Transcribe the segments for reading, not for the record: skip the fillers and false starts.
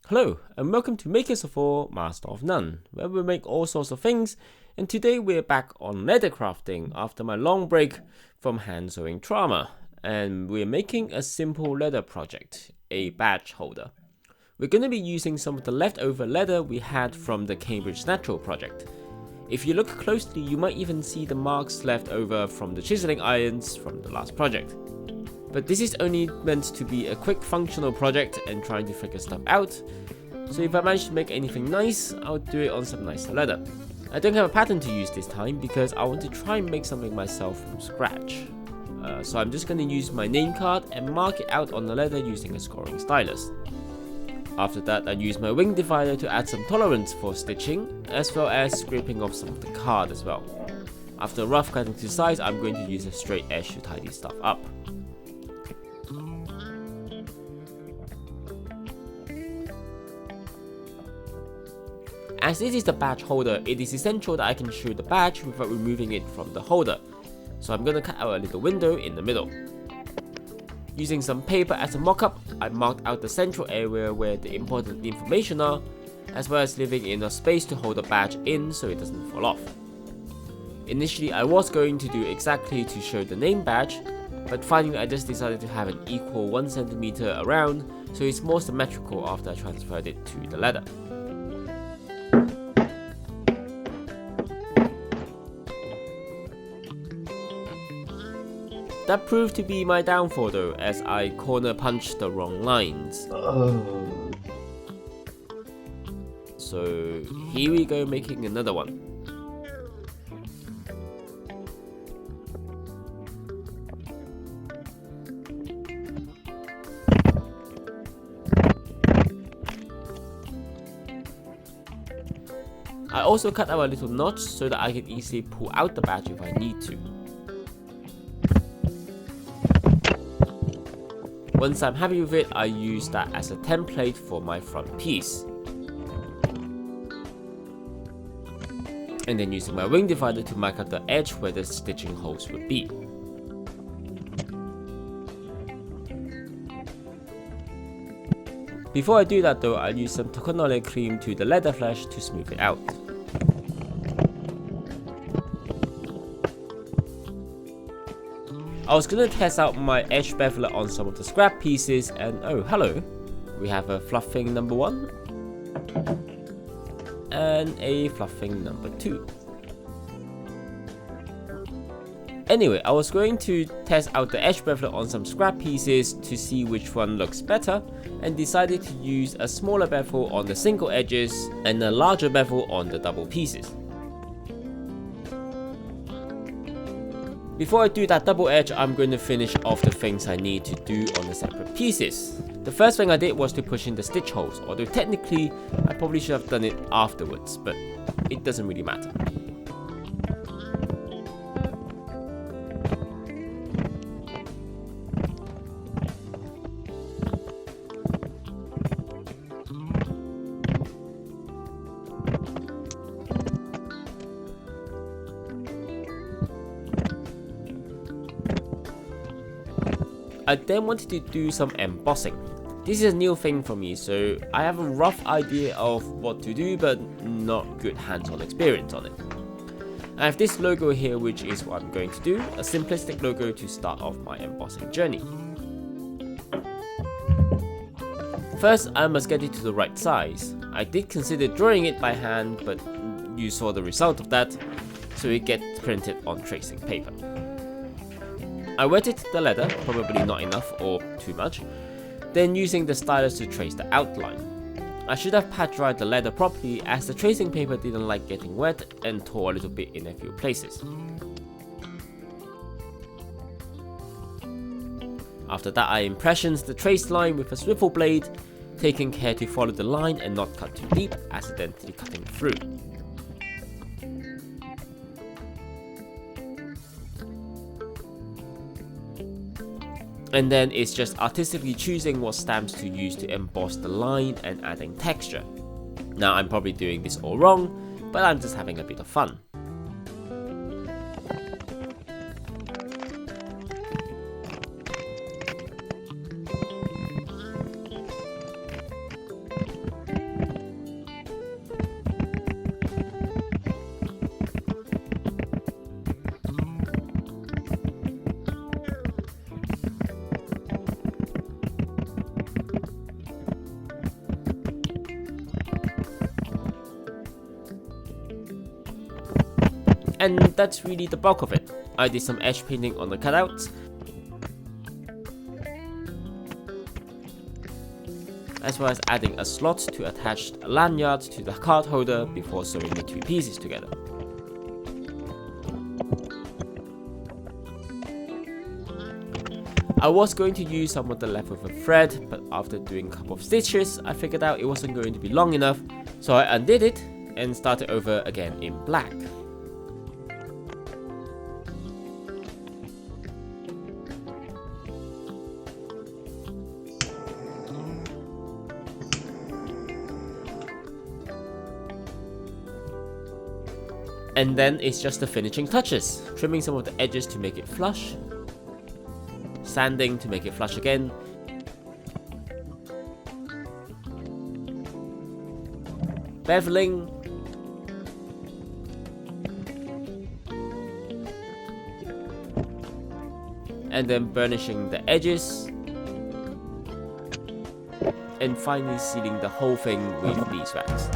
Hello, and welcome to Makers of All, Master of None, where we make all sorts of things, and today we're back on leather crafting after my long break from hand sewing trauma, and we're making a simple leather project, a badge holder. We're going to be using some of the leftover leather we had from the Cambridge Natural project. If you look closely, you might even see the marks left over from the chiseling irons from the last project. But this is only meant to be a quick functional project and trying to figure stuff out, so if I manage to make anything nice, I'll do it on some nicer leather. I don't have a pattern to use this time because I want to try and make something myself from scratch. So I'm just going to use my name card and mark it out on the leather using a scoring stylus. After that, I use my wing divider to add some tolerance for stitching, as well as scraping off some of the card as well. After rough cutting to size, I'm going to use a straight edge to tidy stuff up. As this is the badge holder, it is essential that I can show the badge without removing it from the holder, so I'm going to cut out a little window in the middle. Using some paper as a mock-up, I marked out the central area where the important information are, as well as leaving enough space to hold the badge in so it doesn't fall off. Initially I was going to do exactly to show the name badge, but finally I just decided to have an equal 1 cm around, so it's more symmetrical after I transferred it to the leather. That proved to be my downfall though, as I corner punched the wrong lines. So here we go, making another one. I also cut out a little notch so that I can easily pull out the badge if I need to. Once I'm happy with it, I use that as a template for my front piece. And then using my wing divider to mark out the edge where the stitching holes would be. Before I do that though, I'll use some coconut cream to the leather flesh to smooth it out. I was going to test out my edge beveler on some of the scrap pieces, and oh hello, we have a fluffing number 1 and a fluffing number 2. Anyway, I was going to test out the edge beveler on some scrap pieces to see which one looks better, and decided to use a smaller bevel on the single edges and a larger bevel on the double pieces. Before I do that double edge, I'm going to finish off the things I need to do on the separate pieces. The first thing I did was to push in the stitch holes, although technically I probably should have done it afterwards, but it doesn't really matter. I then wanted to do some embossing. This is a new thing for me, so I have a rough idea of what to do, but not good hands-on experience on it. I have this logo here, which is what I'm going to do, a simplistic logo to start off my embossing journey. First, I must get it to the right size. I did consider drawing it by hand, but you saw the result of that, so it gets printed on tracing paper. I wetted the leather, probably not enough or too much, then using the stylus to trace the outline. I should have pat dried the leather properly, as the tracing paper didn't like getting wet and tore a little bit in a few places. After that, I impressioned the trace line with a swivel blade, taking care to follow the line and not cut too deep, accidentally cutting through. And then it's just artistically choosing what stamps to use to emboss the line and adding texture. Now I'm probably doing this all wrong, but I'm just having a bit of fun. And that's really the bulk of it. I did some edge painting on the cutouts, as well as adding a slot to attach a lanyard to the card holder before sewing the two pieces together. I was going to use some of the leftover thread, but after doing a couple of stitches, I figured out it wasn't going to be long enough, so I undid it and started over again in black. And then it's just the finishing touches, trimming some of the edges to make it flush, sanding to make it flush again, beveling, and then burnishing the edges, and finally sealing the whole thing with beeswax.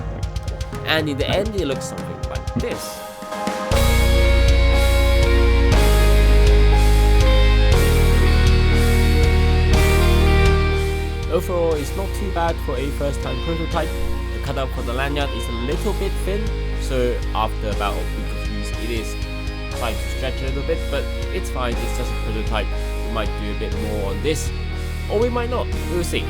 And in the end, it looks something like this. Overall, it's not too bad for a first time prototype. The cutout for the lanyard is a little bit thin, so after about a week of use it is trying to stretch a little bit, but it's fine, it's just a prototype. We might do a bit more on this, or we might not, we'll see.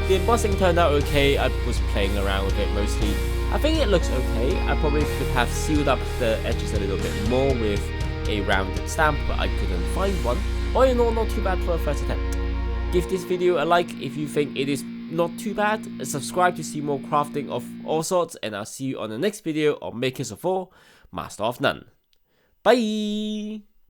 The embossing turned out okay. I was playing around with it mostly. I think it looks okay. I probably could have sealed up the edges a little bit more with a rounded stamp, but I couldn't find one. All in all, not too bad for a first attempt. Give this video a like if you think it is not too bad, and subscribe to see more crafting of all sorts, and I'll see you on the next video on Makers of All, Master of None. Bye!